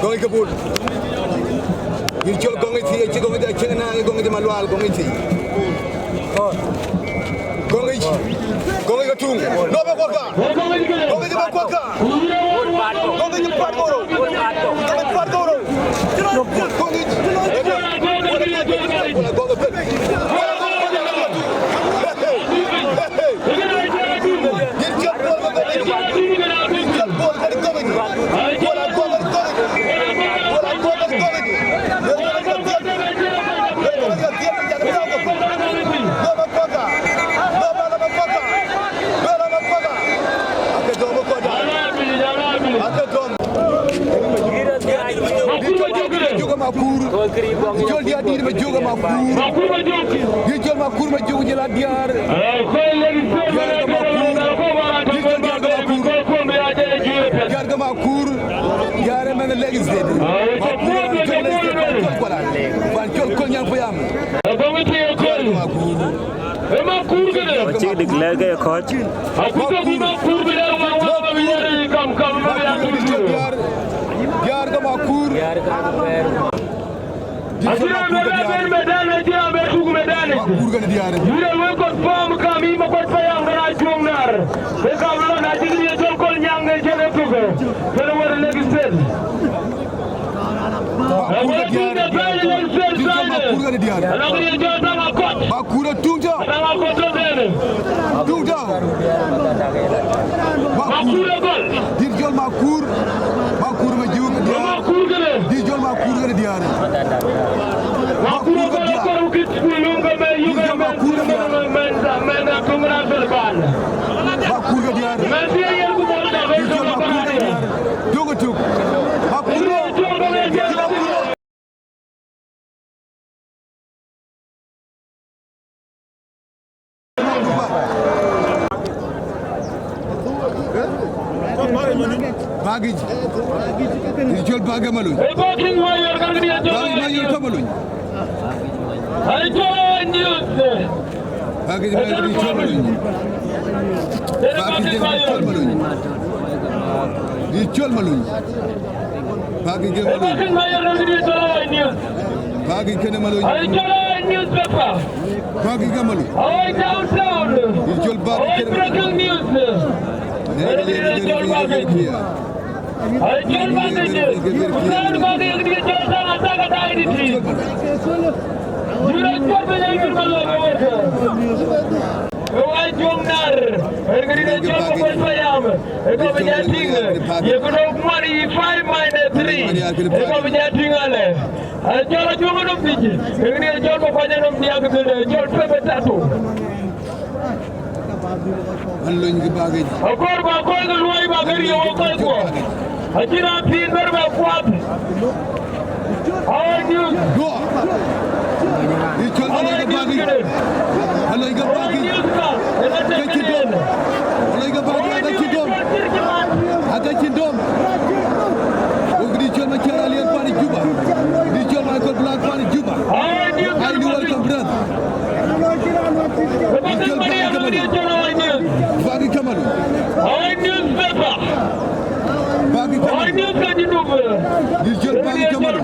Going Kabul. You joke going to you go with the China, going to Malual, going to going to Tung. No Baka. Going to Baka. Going to Padoro. Jol dia dir ma joga ma kur di jol ma kur ma jogu jela diar gar ma kur yare men legis de ma kur ban jol ko nyang fayam ma kur gede ci dig lege ko ci ma kur bi dar ma wa bi yare kam kam ma yar ga ma kur yar ga ma Asira medal medal dia betu medal. Kurgan diare. Yure we ko fam kami ma ko fayam dara jongnar. Be ka wala na jigi jol kol nyang jele tugo. Fere wara legi sel. Kurgan diare. Ala ko jol ta ma ko. Ma kura tungja. Ta ma ko to dene. Tungja. Ma kura gol. Dir jol ma kur. Ma kur ma juk diare. Ma kur gele. Dir jol ma kurgan diare. Makuru ko ukit kulunga me yuga makuru me na kungra belban makuru diar me dia yel ko bolda be ko makuru jogo tuk makuru jogo me dia Bagij jol bagamalu e bakin mayor kan dia jol mayor kamalu ay jol news bagij mayor jol kamalu bagij jol kamalu di jol malu bagij jol malu bakin mayor kan dia jol news bagij kan malu ay jol news papa bagij kamalu ay down di jol bagij breaking news ay jol bagij Ay jol bagay usad bagay ak diga jol sa asa ka dai di jura jol bagay ngir malo ko ay jom nar ay diga jol ko fayam e ko be jating ye ko do mari 5 minus 3 e ko be jating ale ay jol jogo do biji e diga jol ko fajanom diag be jol pebe tatu Allah ngi bagay akor ba ko ngal way bagay yo ko Ajira pin berba kuat. Ayo. Go. Ichol Allah bagi. Allah bagi. Kecindom. Allah bagi ada cindom. Ada cindom. Ugri chol macam alian pani Juba. Di chol Michael Black pani Juba. Ayo welcome brother. Ichol bagi kamalu. Ayo berba. Dijol bagi kamalu.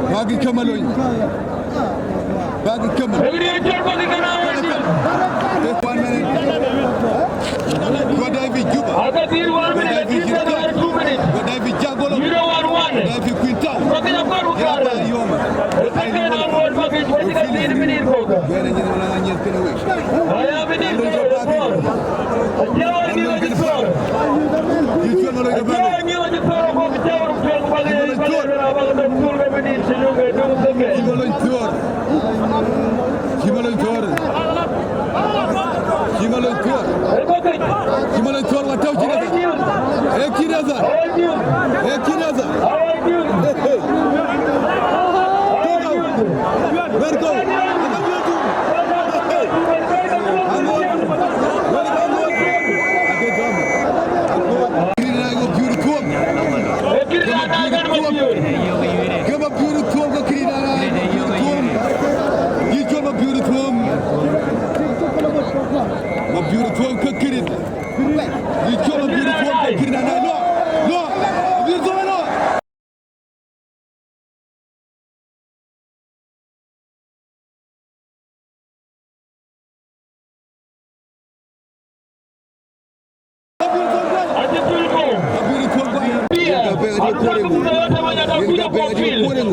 Bagi kamalu. Bagi kamalu. Godai bi Juba. Godai bi Jirka. Godai bi Jagolo. Godai bi Quinta. Yaba Yoma. Kimalo Tor. Kimalo Tor watau Kiraza. Kiraza. Kiraza. Vergo. Beautiful cooking. You kill a beautiful cooking and I know. No, you don't know.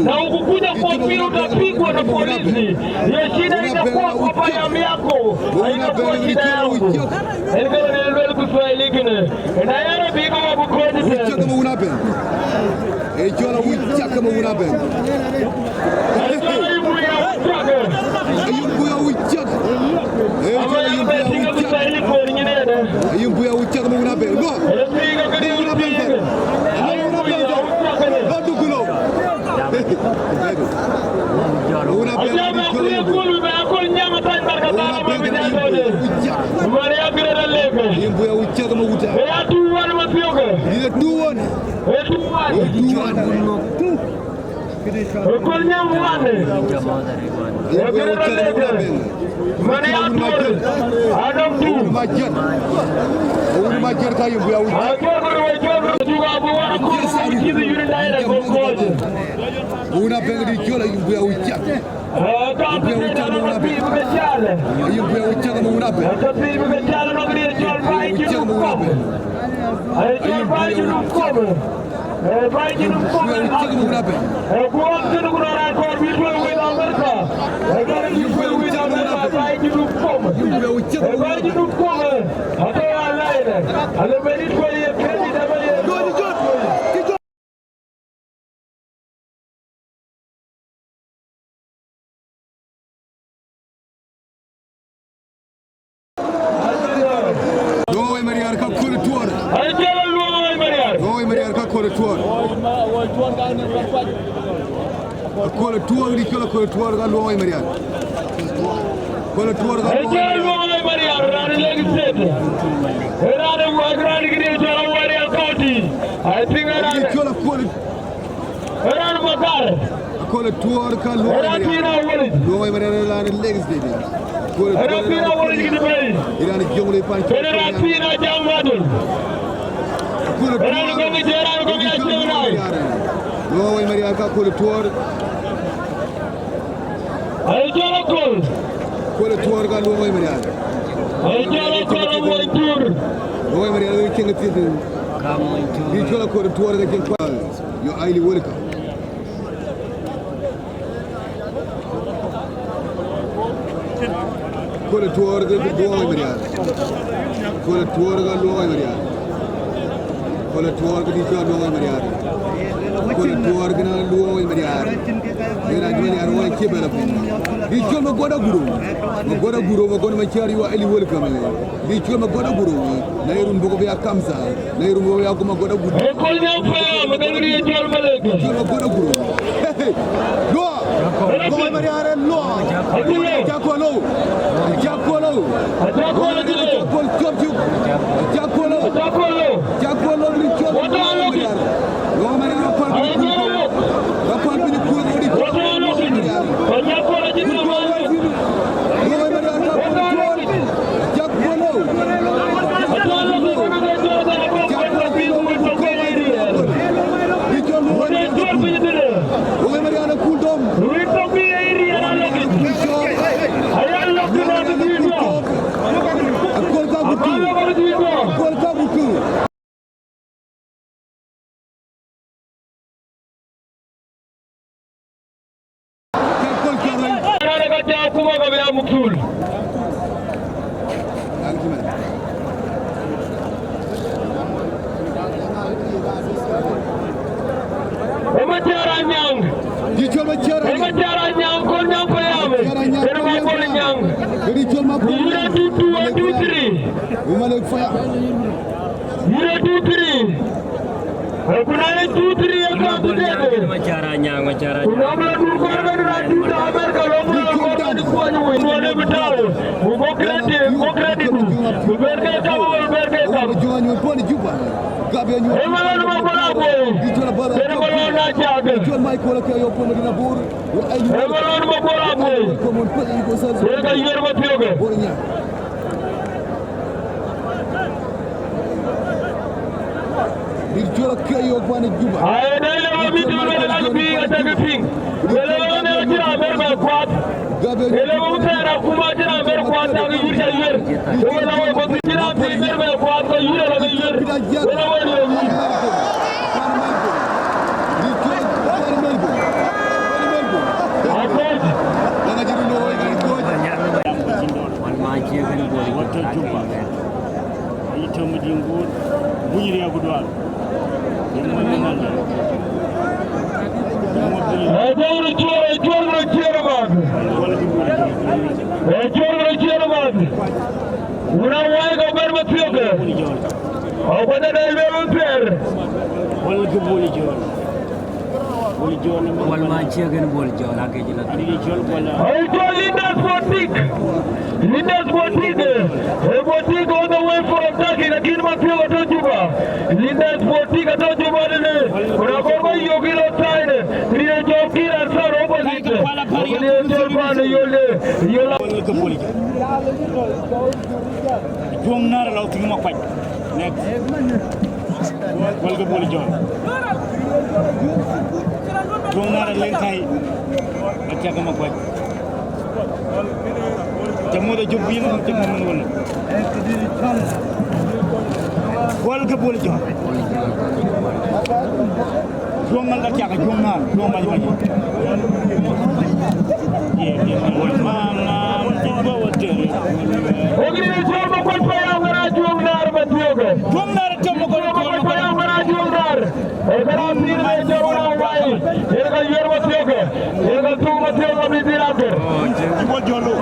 Na ukukuja kuapili utapigwa na polisi. Ya shida inakuwa kwa payami yako. Hainakuwa shida yangu. Elgara nilwele kuswahili kine. Na yara biga wabukoji tena. Uchaka maunape. Ejola uchaka maunape. Ejola yumbu ya uchaka. Yumbu ya uchaka. Ejola yumbu ya uchaka. Yumbu ya uchaka maunape. No. Elbiga kani unape. Yumbu ya uchaka. Bandukulo. Ajama kuya kulu be akol nyama tan barka dara ma bi jadode mari agre leke Yumbu ya uchaka mauta. ya tu wan ma piyoge Ile tuone. Kol nyam wande agre leke mari atur adam tu Majer. Uru majer ka yumbu ya uchaka. ajor juga bu wan ko kibi yuri daira ko koje Una benga di chola yumbu ya uchaka. ta bi na bi be chale Yumbu ya uchaka maunape. ta bi be chale no gri chol bai ki ko ay chol bai ki ko bai ki ko ko ko ko ra ko bi ko we da America ay ga ni ko we da America bai ki ko bai ki ko ata ala ina ala be ni ko ye kredi da ba ye Lowe Mariar ka kore tuor. ay jala lowe Mariar Lowe Mariar ka kore tuor. Kore tuor di kala kore tuor ka lowe Mariar. Kore tuor ka ay lowe jala Mariar. lowe Mariar rani legi sete rani wa grani gidi jala Mariar County ay tinga Di rani kala kore rani bakar kore tuor ka lowe rani na Mariar. wali Lowe Mariar la ne legs de. Kore rani na wali gidi bay Irani jongole pan. rani na jamadul Kore rani ko ngi jara ko ngi jara Lowe Mariar ka kore tuor. ay jala kol Kore tuor ka lowe Mariar. ay jala kol moy tour Lowe Mariar la kenga tide. Di kala kore tuor ka ken kwa. Yo aili wolka. Kole tuor ga lowe Mariar. Kole tuor ga lowe Mariar. Kole tuor ga di kala lowe Mariar. Kole tuor ga lowe Mariar. Ira ga Mariar wala kebela fi. Di kala ma goda guru. Ma goda guru ma goda ma ciari wa ali wolka mele. Di kala ma goda guru. Na irun bogo ya kamsa. Na irun bogo ya kuma goda guru. ay kol nyam fa ma ngri jol maleke Kala goda guru. Lo. Lowe Mariar lo. Jakolo. Jakolo. jakolo jile Jakol chopju. Jakolo. jakolo Jakolo ni chopju. Wata aloki. Lowe Mariar rapal ay jalo rapal bi ni kul ngodi. wata aloki ko jakolo jile ma Lowe Mariar ka kul tuor. Jakolo. wata aloki ko ngi jolo da ko ko bi ko to ko iri Di chol Lowe wata Mariar. jol bi dire Lowe Mariar kul dom. wi to bi iri ala loki Di chol. ay ala loki na bi do Akol ka butu. ala ko di do Akol ka butu. Jakol ka ray. ala ka ja kuma ko be amukul o ma jara nyang Di chol ma o ma jara nyang ko nyang ko yame ene ma ko nyang Malik Faya. Yure 2-3. Kunale 2-3 ya kamu deh. Macaranya. Kunamla kurang ada di Amerika, lomba kurang di kuanya. Kuanya betul. Mukredit. Berkata. Juan Yuan Juba. Gabriel Yuan. Emalan bola boy. Bola naja. Juan Michael ke yo pun di Nabur. Emalan bola boy. Komon pun iko sa. Mereka yer betul ke? Boynya. Jual ke yo pun Juba. Ayo dah lewat video lagi ada keping. Lewat ni aja Amerika kuat. Lewat utara kuma aja Amerika kuat lagi yer yer. Lewat waktu kita Amerika kuat lagi yer lagi yer. Lewat ni. Lindas Botik on the way for attacking again Matthew Juba. Lindas Botik atau Juba ini. Berapa yogi lotain. Dia joki rasa robot. Dia jorban yole. Yola. Juang nar laut tinggi mak pai. Next. Walga boli John. Juang nar lengkai. Macam kamu mak pai. Jamu dah jumpa ni macam mana mana. Gol ke boleh John. Juang mana dia ke juang maju maju. Ye mama tiba wajar. Oke ni jual makan payah merajung nar betul ke? Juang nar jom makan payah merajung nar. Ekarap ni merajung awal. Mereka yer betul ke? Mereka tu betul kami tidak ke? Jibol jolo.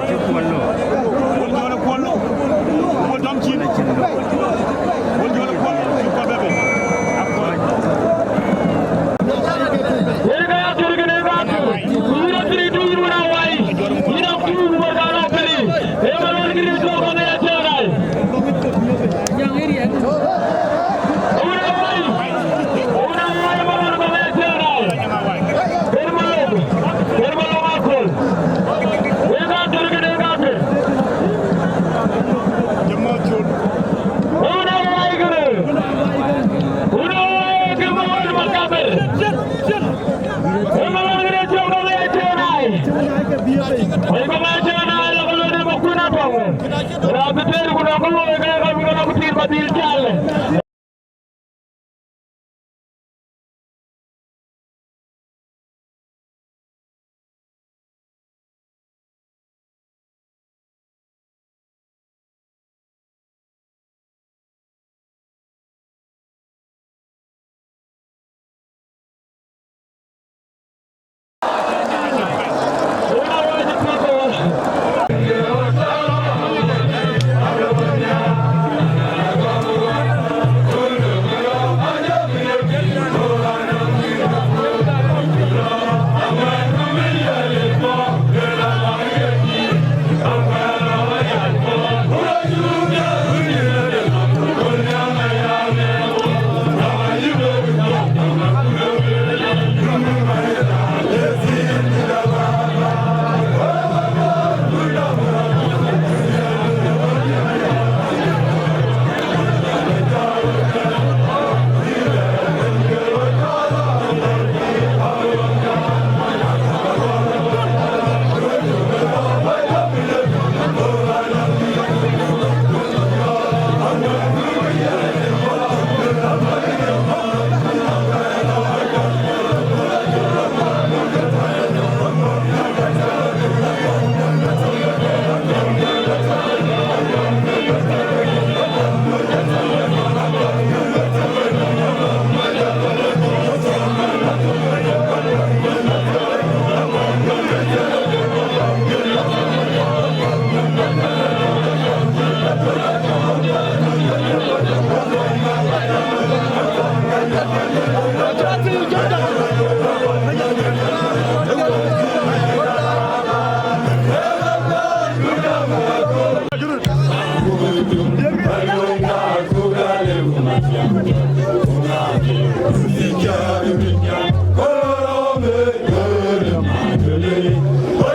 Are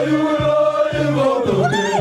you